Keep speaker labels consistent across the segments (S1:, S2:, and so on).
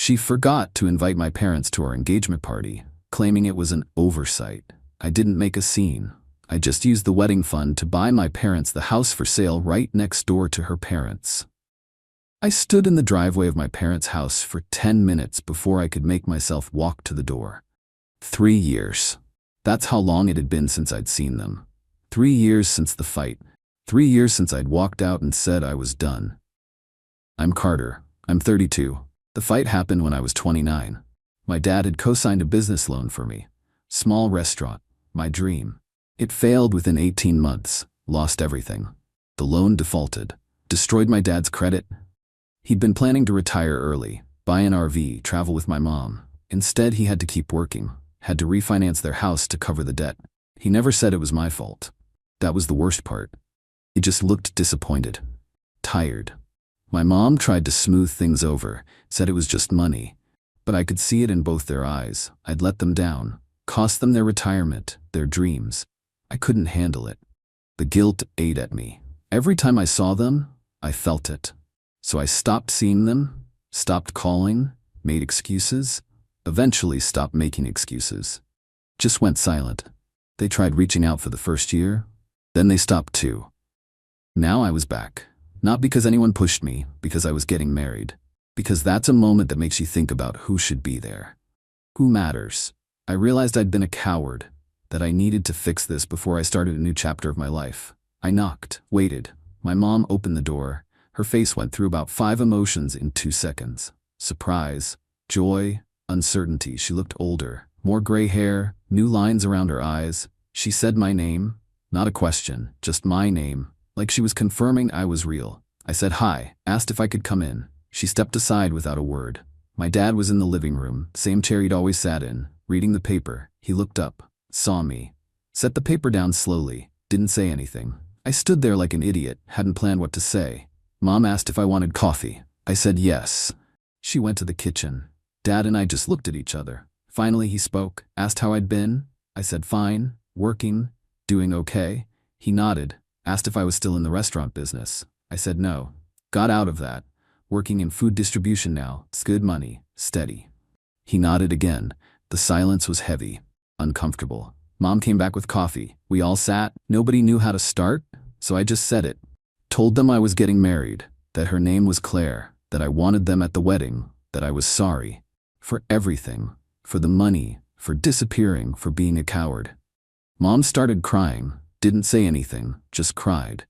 S1: She forgot to invite my parents to our engagement party, claiming it was an oversight. I didn't make a scene. I just used the wedding fund to buy my parents the house for sale right next door to her parents. I stood in the driveway of my parents' house for 10 minutes before I could make myself walk to the door. 3 years. That's how long it had been since I'd seen them. 3 years since the fight. 3 years since I'd walked out and said I was done. I'm Carter. I'm 32. The fight happened when I was 29. My dad had co-signed a business loan for me. Small restaurant. My dream. It failed within 18 months. Lost everything. The loan defaulted. Destroyed my dad's credit. He'd been planning to retire early, buy an RV, travel with my mom. Instead, he had to keep working. Had to refinance their house to cover the debt. He never said it was my fault. That was the worst part. He just looked disappointed. Tired. My mom tried to smooth things over, said it was just money. But I could see it in both their eyes. I'd let them down. Cost them their retirement, their dreams. I couldn't handle it. The guilt ate at me. Every time I saw them, I felt it. So I stopped seeing them, stopped calling, made excuses, eventually stopped making excuses. Just went silent. They tried reaching out for the first year, then they stopped too. Now I was back. Not because anyone pushed me, because I was getting married. Because that's a moment that makes you think about who should be there. Who matters? I realized I'd been a coward, that I needed to fix this before I started a new chapter of my life. I knocked, waited. My mom opened the door. Her face went through about 5 emotions in 2 seconds. Surprise, joy, uncertainty. She looked older, more gray hair, new lines around her eyes. She said my name, not a question, just my name, like she was confirming I was real. I said hi, asked if I could come in. She stepped aside without a word. My dad was in the living room, same chair he'd always sat in, reading the paper. He looked up, saw me, set the paper down slowly, didn't say anything. I stood there like an idiot, hadn't planned what to say. Mom asked if I wanted coffee. I said yes. She went to the kitchen. Dad and I just looked at each other. Finally he spoke, asked how I'd been. I said fine, working, doing okay. He nodded, asked if I was still in the restaurant business. I said no. Got out of that. Working in food distribution now. It's good money, steady. He nodded again. The silence was heavy, uncomfortable. Mom came back with coffee. We all sat. Nobody knew how to start, so I just said it. Told them I was getting married, that her name was Claire, that I wanted them at the wedding, that I was sorry. For everything. For the money, for disappearing, for being a coward. Mom started crying, didn't say anything, just cried.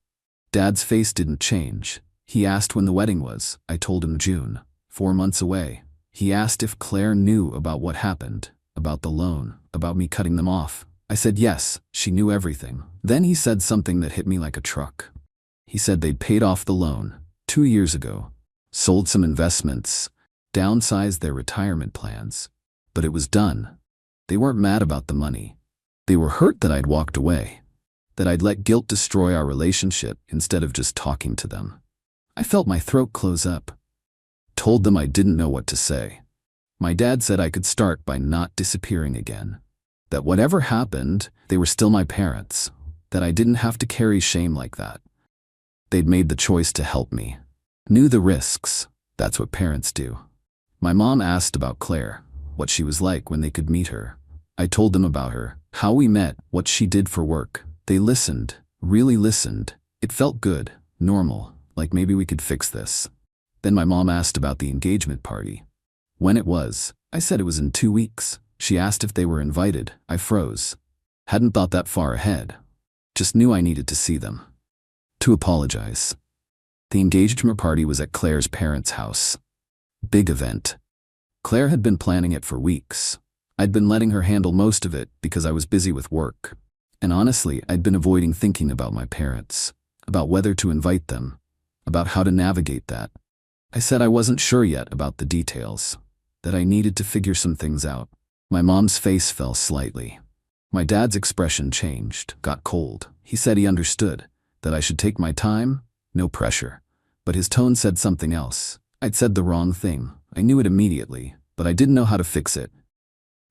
S1: Dad's face didn't change. He asked when the wedding was. I told him June, 4 months away. He asked if Claire knew about what happened, about the loan, about me cutting them off. I said yes, she knew everything. Then he said something that hit me like a truck. He said they'd paid off the loan 2 years ago, sold some investments, downsized their retirement plans. But it was done. They weren't mad about the money. They were hurt that I'd walked away, that I'd let guilt destroy our relationship instead of just talking to them. I felt my throat close up. Told them I didn't know what to say. My dad said I could start by not disappearing again. That whatever happened, they were still my parents. That I didn't have to carry shame like that. They'd made the choice to help me. Knew the risks. That's what parents do. My mom asked about Claire, what she was like when they could meet her. I told them about her, how we met, what she did for work. They listened, really listened. It felt good, normal, like maybe we could fix this. Then my mom asked about the engagement party. When it was, I said it was in 2 weeks. She asked if they were invited. I froze. Hadn't thought that far ahead. Just knew I needed to see them. To apologize. The engagement party was at Claire's parents' house. Big event. Claire had been planning it for weeks. I'd been letting her handle most of it because I was busy with work. And honestly, I'd been avoiding thinking about my parents, about whether to invite them, about how to navigate that. I said I wasn't sure yet about the details, that I needed to figure some things out. My mom's face fell slightly. My dad's expression changed, got cold. He said he understood, that I should take my time, no pressure. But his tone said something else. I'd said the wrong thing. I knew it immediately, but I didn't know how to fix it.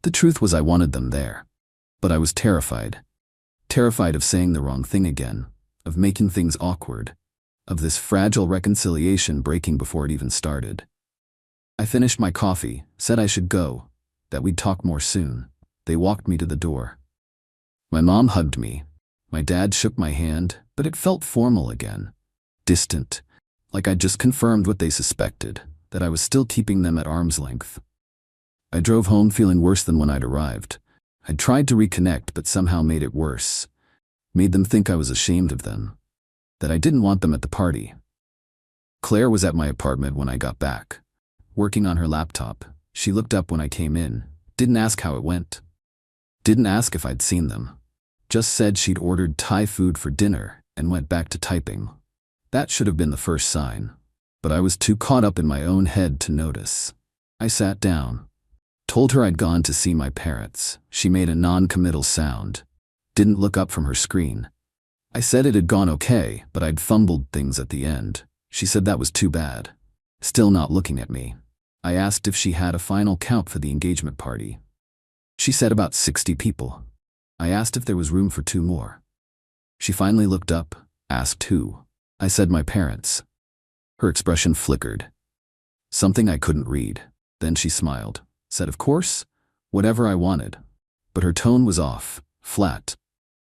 S1: The truth was I wanted them there. But I was terrified. Terrified of saying the wrong thing again, of making things awkward, of this fragile reconciliation breaking before it even started. I finished my coffee, said I should go, that we'd talk more soon. They walked me to the door. My mom hugged me. My dad shook my hand, but it felt formal again. Distant, like I'd just confirmed what they suspected, that I was still keeping them at arm's length. I drove home feeling worse than when I'd arrived. I'd tried to reconnect but somehow made it worse. Made them think I was ashamed of them. That I didn't want them at the party. Claire was at my apartment when I got back. Working on her laptop, she looked up when I came in, didn't ask how it went. Didn't ask if I'd seen them. Just said she'd ordered Thai food for dinner and went back to typing. That should have been the first sign, but I was too caught up in my own head to notice. I sat down. Told her I'd gone to see my parents. She made a non-committal sound. Didn't look up from her screen. I said it had gone okay, but I'd fumbled things at the end. She said that was too bad. Still not looking at me. I asked if she had a final count for the engagement party. She said about 60 people. I asked if there was room for 2 more. She finally looked up, asked who. I said my parents. Her expression flickered. Something I couldn't read. Then she smiled. Said of course, whatever I wanted. But her tone was off, flat.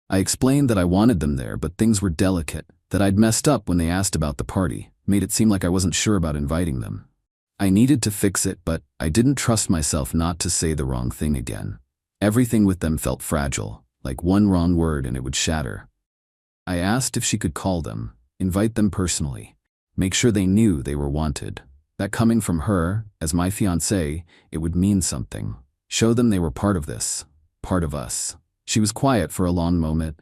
S1: I explained that I wanted them there, but things were delicate, that I'd messed up when they asked about the party, made it seem like I wasn't sure about inviting them. I needed to fix it, but I didn't trust myself not to say the wrong thing again. Everything with them felt fragile, like one wrong word and it would shatter. I asked if she could call them, invite them personally, make sure they knew they were wanted. That coming from her, as my fiancé, it would mean something. Show them they were part of this, part of us. She was quiet for a long moment,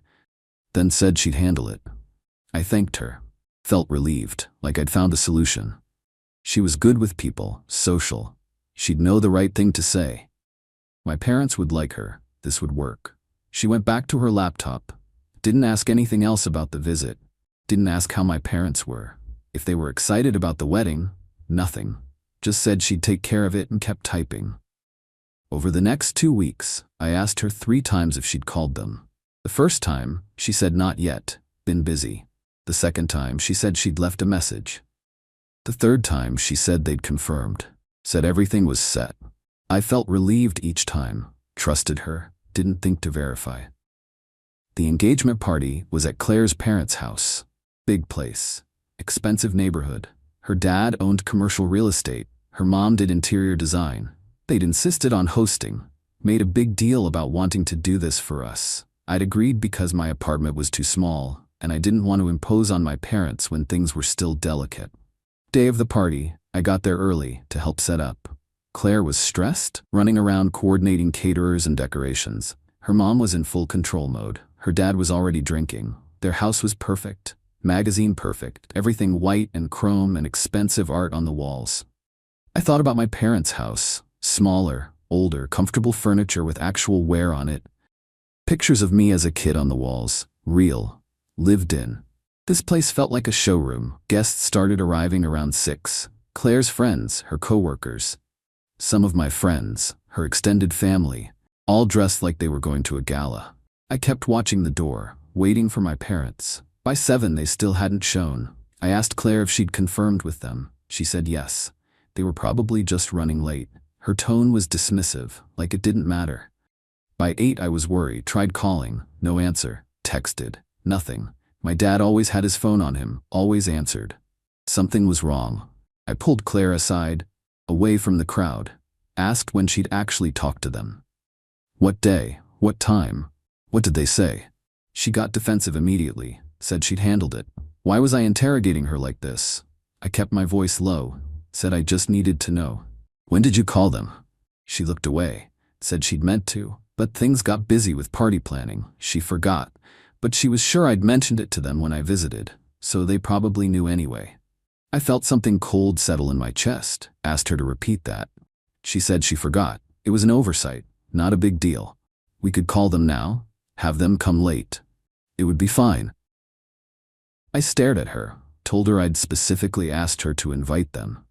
S1: then said she'd handle it. I thanked her, felt relieved, like I'd found a solution. She was good with people, social. She'd know the right thing to say. My parents would like her, this would work. She went back to her laptop, didn't ask anything else about the visit, didn't ask how my parents were, if they were excited about the wedding. Nothing. Just said she'd take care of it and kept typing. Over the next 2 weeks, I asked her 3 times if she'd called them. The first time, she said not yet, been busy. The second time, she said she'd left a message. The third time, she said they'd confirmed, said everything was set. I felt relieved each time, trusted her, didn't think to verify. The engagement party was at Claire's parents' house. Big place, expensive neighborhood. Her dad owned commercial real estate, her mom did interior design. They'd insisted on hosting, made a big deal about wanting to do this for us. I'd agreed because my apartment was too small, and I didn't want to impose on my parents when things were still delicate. Day of the party, I got there early to help set up. Claire was stressed, running around coordinating caterers and decorations. Her mom was in full control mode. Her dad was already drinking. Their house was perfect. Magazine perfect, everything white and chrome and expensive art on the walls. I thought about my parents' house, smaller, older, comfortable furniture with actual wear on it. Pictures of me as a kid on the walls, real, lived in. This place felt like a showroom. Guests started arriving around 6. Claire's friends, her coworkers. Some of my friends, her extended family, all dressed like they were going to a gala. I kept watching the door, waiting for my parents. By 7, they still hadn't shown. I asked Claire if she'd confirmed with them. She said yes. They were probably just running late. Her tone was dismissive, like it didn't matter. By 8, I was worried, tried calling, no answer, texted, nothing. My dad always had his phone on him, always answered. Something was wrong. I pulled Claire aside, away from the crowd, asked when she'd actually talked to them. What day? What time? What did they say? She got defensive immediately. Said she'd handled it. Why was I interrogating her like this? I kept my voice low, said I just needed to know. When did you call them? She looked away, said she'd meant to, but things got busy with party planning. She forgot, but she was sure I'd mentioned it to them when I visited, so they probably knew anyway. I felt something cold settle in my chest, asked her to repeat that. She said she forgot. It was an oversight, not a big deal. We could call them now, have them come late. It would be fine. I stared at her, told her I'd specifically asked her to invite them.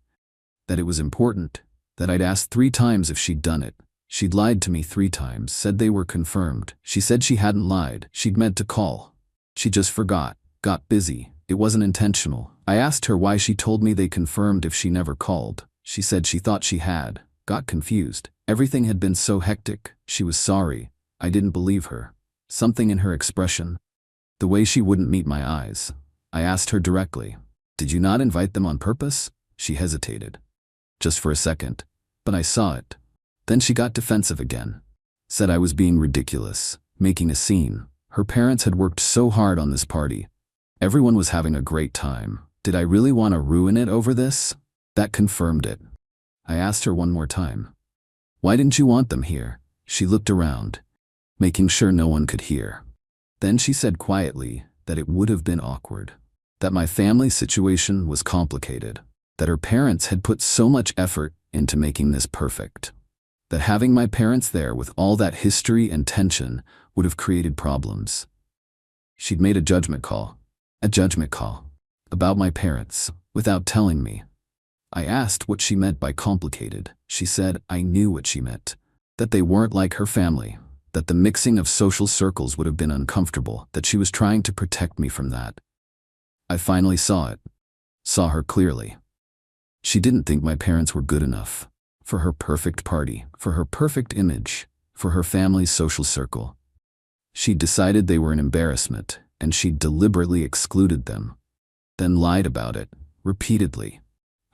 S1: That it was important, that I'd asked 3 times if she'd done it. She'd lied to me 3 times, said they were confirmed. She said she hadn't lied, she'd meant to call. She just forgot, got busy, it wasn't intentional. I asked her why she told me they confirmed if she never called. She said she thought she had, got confused. Everything had been so hectic. She was sorry. I didn't believe her. Something in her expression, the way she wouldn't meet my eyes. I asked her directly, "Did you not invite them on purpose?" She hesitated. Just for a second, but I saw it. Then she got defensive again. Said I was being ridiculous, making a scene. Her parents had worked so hard on this party. Everyone was having a great time. Did I really want to ruin it over this? That confirmed it. I asked her one more time, "Why didn't you want them here?" She looked around, making sure no one could hear. Then she said quietly that it would have been awkward, that my family situation was complicated, that her parents had put so much effort into making this perfect, that having my parents there with all that history and tension would have created problems. She'd made a judgment call about my parents without telling me. I asked what she meant by complicated. She said I knew what she meant, that they weren't like her family, that the mixing of social circles would have been uncomfortable, that she was trying to protect me from that. I finally saw it, saw her clearly. She didn't think my parents were good enough for her perfect party, for her perfect image, for her family's social circle. She decided they were an embarrassment, and she deliberately excluded them, then lied about it, repeatedly.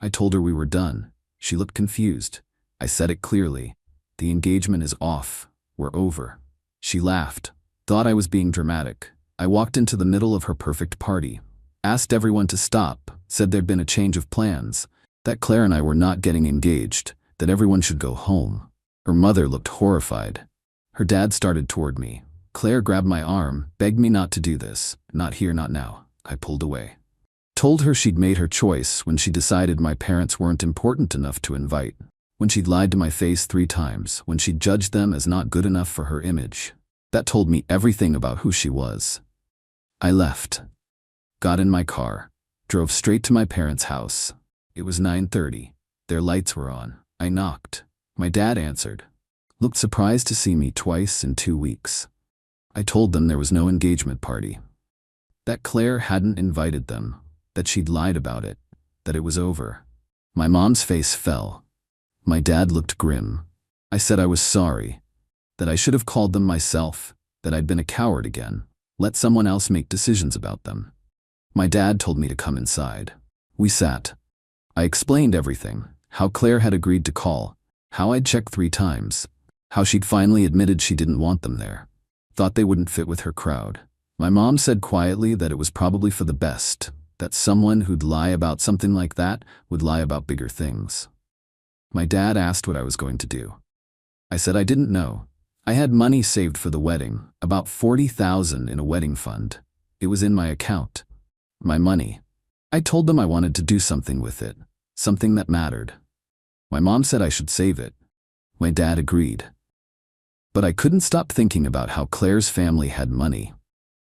S1: I told her we were done. She looked confused. I said it clearly. The engagement is off. We're over. She laughed, thought I was being dramatic. I walked into the middle of her perfect party, asked everyone to stop, said there'd been a change of plans, that Claire and I were not getting engaged, that everyone should go home. Her mother looked horrified. Her dad started toward me. Claire grabbed my arm, begged me not to do this. "Not here, not now." I pulled away. Told her she'd made her choice when she decided my parents weren't important enough to invite, when she'd lied to my face 3 times, when she'd judged them as not good enough for her image. That told me everything about who she was. I left, got in my car, drove straight to my parents' house. It was 9:30. Their lights were on. I knocked. My dad answered. Looked surprised to see me twice in 2 weeks. I told them there was no engagement party, that Claire hadn't invited them, that she'd lied about it, that it was over. My mom's face fell. My dad looked grim. I said I was sorry, that I should have called them myself, that I'd been a coward again, let someone else make decisions about them. My dad told me to come inside. We sat. I explained everything, how Claire had agreed to call, how I'd checked 3 times, how she'd finally admitted she didn't want them there, thought they wouldn't fit with her crowd. My mom said quietly that it was probably for the best, that someone who'd lie about something like that would lie about bigger things. My dad asked what I was going to do. I said I didn't know. I had money saved for the wedding, about $40,000 in a wedding fund. It was in my account. My money. I told them I wanted to do something with it, something that mattered. My mom said I should save it. My dad agreed. But I couldn't stop thinking about how Claire's family had money,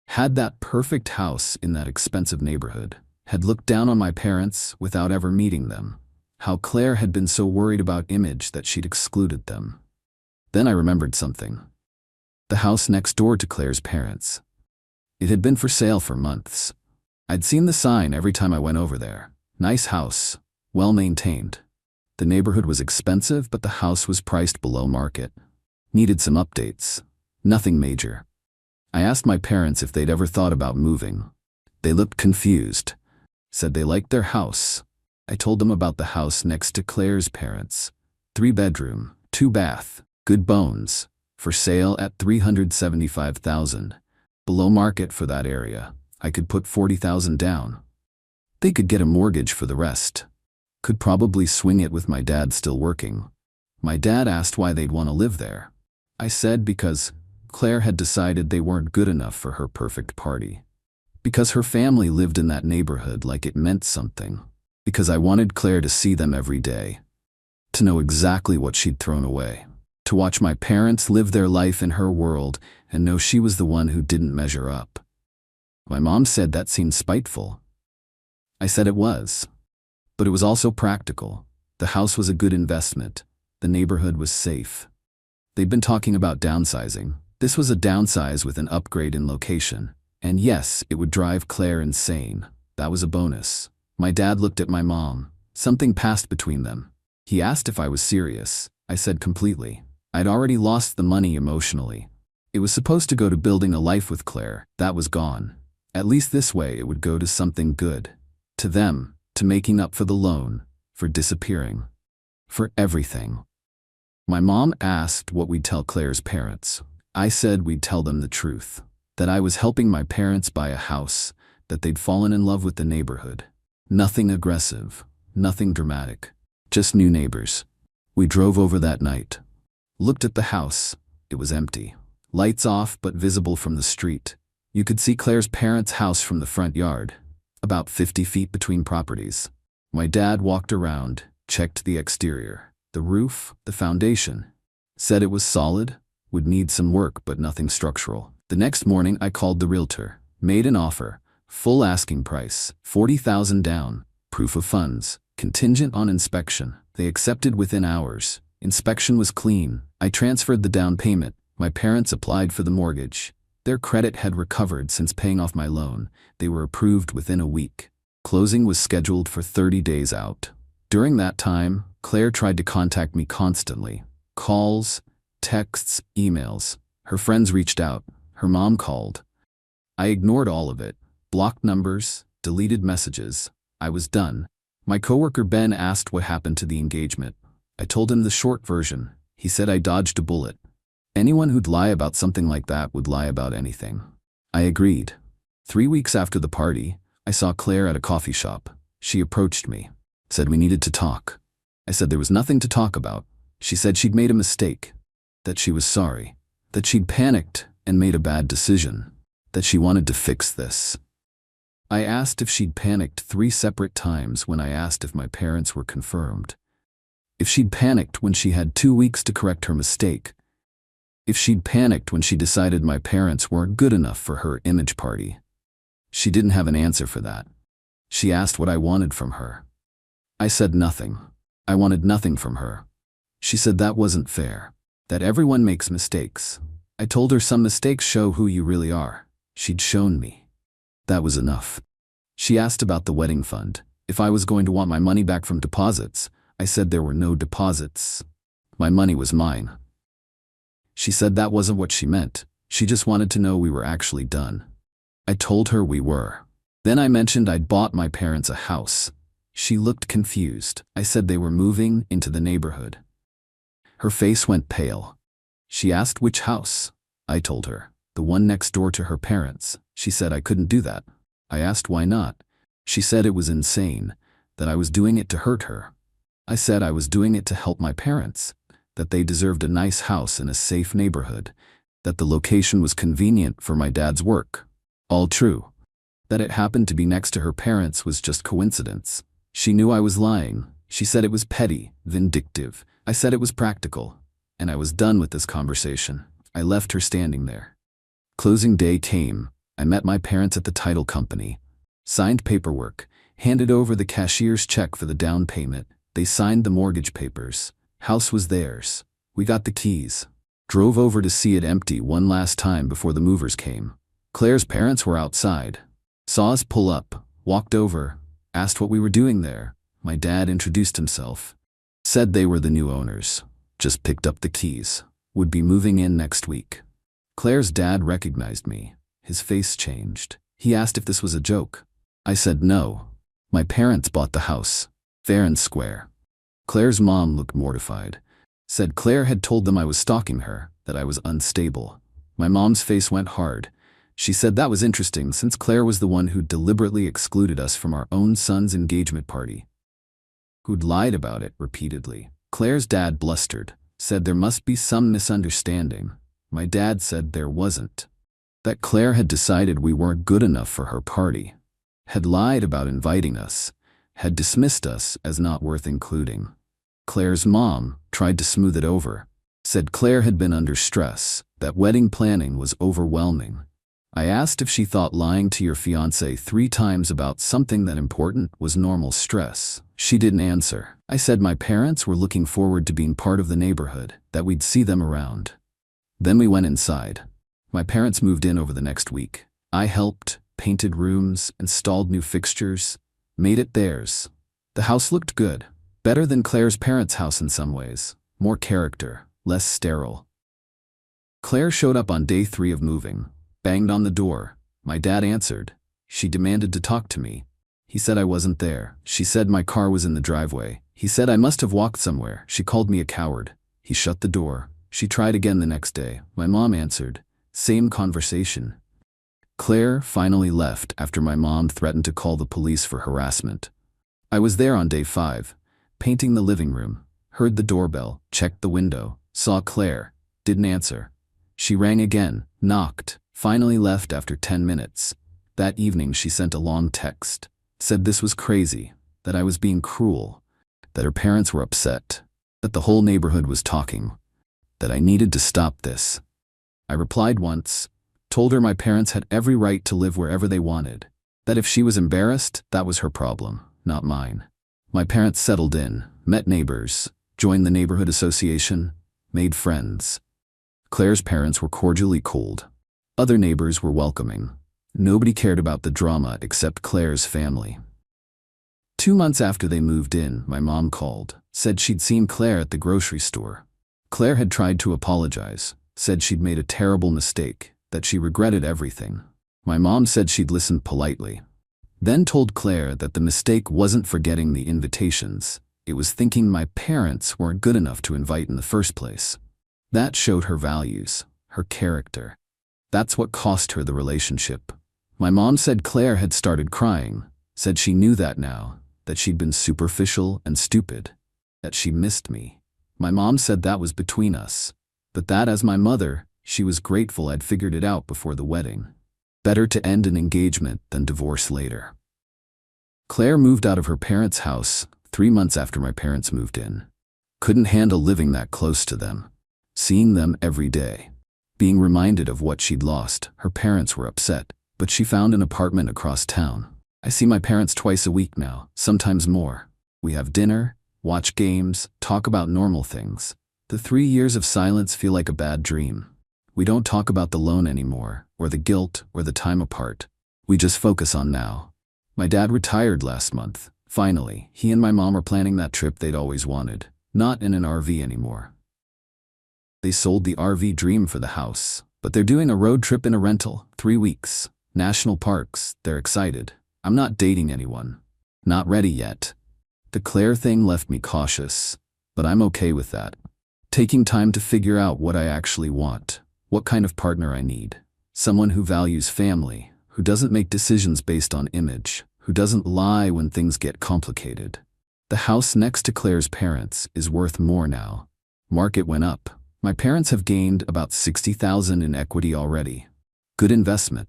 S1: had that perfect house in that expensive neighborhood, had looked down on my parents without ever meeting them, how Claire had been so worried about image that she'd excluded them. Then I remembered something. The house next door to Claire's parents. It had been for sale for months. I'd seen the sign every time I went over there. Nice house, well maintained. The neighborhood was expensive, but the house was priced below market. Needed some updates. Nothing major. I asked my parents if they'd ever thought about moving. They looked confused. Said they liked their house. I told them about the house next to Claire's parents. 3-bedroom, 2-bath, good bones, for sale at $375,000. Below market for that area. I could put $40,000 down. They could get a mortgage for the rest. Could probably swing it with my dad still working. My dad asked why they'd want to live there. I said because Claire had decided they weren't good enough for her perfect party. Because her family lived in that neighborhood like it meant something. Because I wanted Claire to see them every day. To know exactly what she'd thrown away. To watch my parents live their life in her world and know she was the one who didn't measure up. My mom said that seemed spiteful. I said it was. But it was also practical. The house was a good investment. The neighborhood was safe. They'd been talking about downsizing. This was a downsize with an upgrade in location. And yes, it would drive Claire insane. That was a bonus. My dad looked at my mom. Something passed between them. He asked if I was serious. I said completely. I'd already lost the money emotionally. It was supposed to go to building a life with Claire. That was gone. At least this way it would go to something good. To them, to making up for the loan, for disappearing. For everything. My mom asked what we'd tell Claire's parents. I said we'd tell them the truth. That I was helping my parents buy a house, that they'd fallen in love with the neighborhood. Nothing aggressive, nothing dramatic. Just new neighbors. We drove over that night. Looked at the house. It was empty. Lights off but visible from the street. You could see Claire's parents' house from the front yard. About 50 feet between properties. My dad walked around, checked the exterior, the roof, the foundation. Said it was solid, would need some work but nothing structural. The next morning I called the realtor, made an offer, full asking price, $40,000 down, proof of funds, contingent on inspection. They accepted within hours. Inspection was clean. I transferred the down payment. My parents applied for the mortgage. Their credit had recovered since paying off my loan. They were approved within a week. Closing was scheduled for 30 days out. During that time, Claire tried to contact me constantly. Calls, texts, emails. Her friends reached out. Her mom called. I ignored all of it. Blocked numbers, deleted messages. I was done. My coworker Ben asked what happened to the engagement. I told him the short version. He said I dodged a bullet. Anyone who'd lie about something like that would lie about anything. I agreed. 3 weeks after the party, I saw Claire at a coffee shop. She approached me. Said we needed to talk. I said there was nothing to talk about. She said she'd made a mistake. That she was sorry. That she'd panicked and made a bad decision. That she wanted to fix this. I asked if she'd panicked 3 separate times when I asked if my parents were confirmed. If she'd panicked when she had 2 weeks to correct her mistake. If she'd panicked when she decided my parents weren't good enough for her image party. She didn't have an answer for that. She asked what I wanted from her. I said nothing. I wanted nothing from her. She said that wasn't fair. That everyone makes mistakes. I told her some mistakes show who you really are. She'd shown me. That was enough. She asked about the wedding fund. If I was going to want my money back from deposits, I said there were no deposits. My money was mine. She said that wasn't what she meant. She just wanted to know we were actually done. I told her we were. Then I mentioned I'd bought my parents a house. She looked confused. I said they were moving into the neighborhood. Her face went pale. She asked which house. I told her. The one next door to her parents. She said I couldn't do that. I asked why not. She said it was insane, that I was doing it to hurt her. I said I was doing it to help my parents, that they deserved a nice house in a safe neighborhood, that the location was convenient for my dad's work. All true. That it happened to be next to her parents was just coincidence. She knew I was lying. She said it was petty, vindictive. I said it was practical, and I was done with this conversation. I left her standing there. Closing day came. I met my parents at the title company. Signed paperwork. Handed over the cashier's check for the down payment. They signed the mortgage papers. House was theirs. We got the keys. Drove over to see it empty one last time before the movers came. Claire's parents were outside. Saw us pull up. Walked over. Asked what we were doing there. My dad introduced himself. Said they were the new owners. Just picked up the keys. Would be moving in next week. Claire's dad recognized me. His face changed. He asked if this was a joke. I said no. My parents bought the house. Fair and square. Claire's mom looked mortified. Said Claire had told them I was stalking her, that I was unstable. My mom's face went hard. She said that was interesting since Claire was the one who deliberately excluded us from our own son's engagement party. Who'd lied about it repeatedly. Claire's dad blustered. Said there must be some misunderstanding. My dad said there wasn't. That Claire had decided we weren't good enough for her party. Had lied about inviting us. Had dismissed us as not worth including. Claire's mom tried to smooth it over. Said Claire had been under stress, that wedding planning was overwhelming. I asked if she thought lying to your fiancé 3 times about something that important was normal stress. She didn't answer. I said my parents were looking forward to being part of the neighborhood, that we'd see them around. Then we went inside. My parents moved in over the next week. I helped, painted rooms, installed new fixtures, made it theirs. The house looked good. Better than Claire's parents' house in some ways. More character, less sterile. Claire showed up on day 3 of moving, banged on the door. My dad answered. She demanded to talk to me. He said I wasn't there. She said my car was in the driveway. He said I must have walked somewhere. She called me a coward. He shut the door. She tried again the next day. My mom answered. Same conversation. Claire finally left after my mom threatened to call the police for harassment. I was there on day 5, painting the living room, heard the doorbell, checked the window, saw Claire, didn't answer. She rang again, knocked, finally left after 10 minutes. That evening she sent a long text, said this was crazy, that I was being cruel, that her parents were upset, that the whole neighborhood was talking, that I needed to stop this. I replied once, told her my parents had every right to live wherever they wanted, that if she was embarrassed, that was her problem, not mine. My parents settled in, met neighbors, joined the neighborhood association, made friends. Claire's parents were cordially cold. Other neighbors were welcoming. Nobody cared about the drama except Claire's family. 2 months after they moved in, my mom called, said she'd seen Claire at the grocery store. Claire had tried to apologize, said she'd made a terrible mistake, that she regretted everything. My mom said she'd listened politely, then told Claire that the mistake wasn't forgetting the invitations, it was thinking my parents weren't good enough to invite in the first place. That showed her values, her character. That's what cost her the relationship. My mom said Claire had started crying, said she knew that now, that she'd been superficial and stupid, that she missed me. My mom said that was between us, but that as my mother, she was grateful I'd figured it out before the wedding. Better to end an engagement than divorce later. Claire moved out of her parents' house 3 months after my parents moved in. Couldn't handle living that close to them, seeing them every day. Being reminded of what she'd lost, her parents were upset, but she found an apartment across town. I see my parents twice a week now, sometimes more. We have dinner, watch games, talk about normal things. The 3 years of silence feel like a bad dream. We don't talk about the loan anymore, or the guilt, or the time apart. We just focus on now. My dad retired last month. Finally, he and my mom are planning that trip they'd always wanted, not in an RV anymore. They sold the RV dream for the house, but they're doing a road trip in a rental, 3 weeks. National parks, they're excited. I'm not dating anyone. Not ready yet. The Claire thing left me cautious, but I'm okay with that. Taking time to figure out what I actually want, what kind of partner I need. Someone who values family, who doesn't make decisions based on image, who doesn't lie when things get complicated. The house next to Claire's parents is worth more now. Market went up. My parents have gained about $60,000 in equity already. Good investment.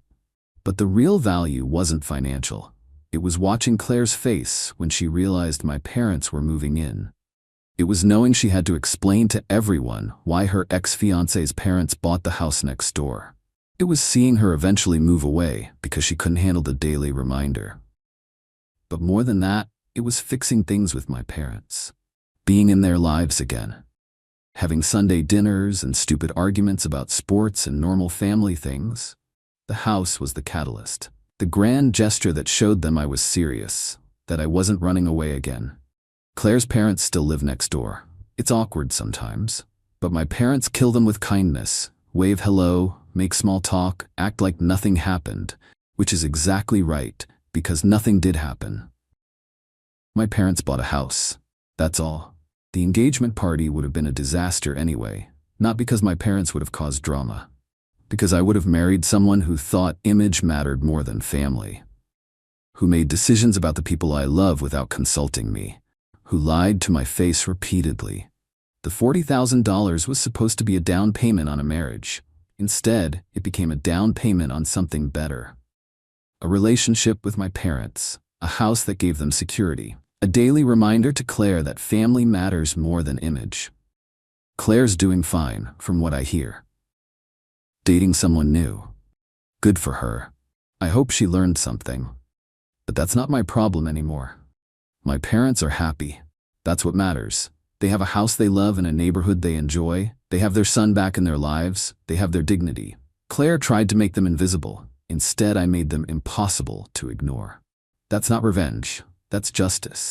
S1: But the real value wasn't financial. It was watching Claire's face when she realized my parents were moving in. It was knowing she had to explain to everyone why her ex-fiancé's parents bought the house next door. It was seeing her eventually move away because she couldn't handle the daily reminder. But more than that, it was fixing things with my parents. Being in their lives again. Having Sunday dinners and stupid arguments about sports and normal family things. The house was the catalyst. The grand gesture that showed them I was serious, that I wasn't running away again. Claire's parents still live next door. It's awkward sometimes, but my parents kill them with kindness, wave hello, make small talk, act like nothing happened, which is exactly right, because nothing did happen. My parents bought a house. That's all. The engagement party would have been a disaster anyway, not because my parents would have caused drama. Because I would have married someone who thought image mattered more than family. Who made decisions about the people I love without consulting me. Who lied to my face repeatedly. The $40,000 was supposed to be a down payment on a marriage. Instead, it became a down payment on something better. A relationship with my parents, a house that gave them security, a daily reminder to Claire that family matters more than image. Claire's doing fine, from what I hear. Dating someone new. Good for her. I hope she learned something. But that's not my problem anymore. My parents are happy. That's what matters. They have a house they love in a neighborhood they enjoy. They have their son back in their lives. They have their dignity. Claire tried to make them invisible. Instead, I made them impossible to ignore. That's not revenge. That's justice.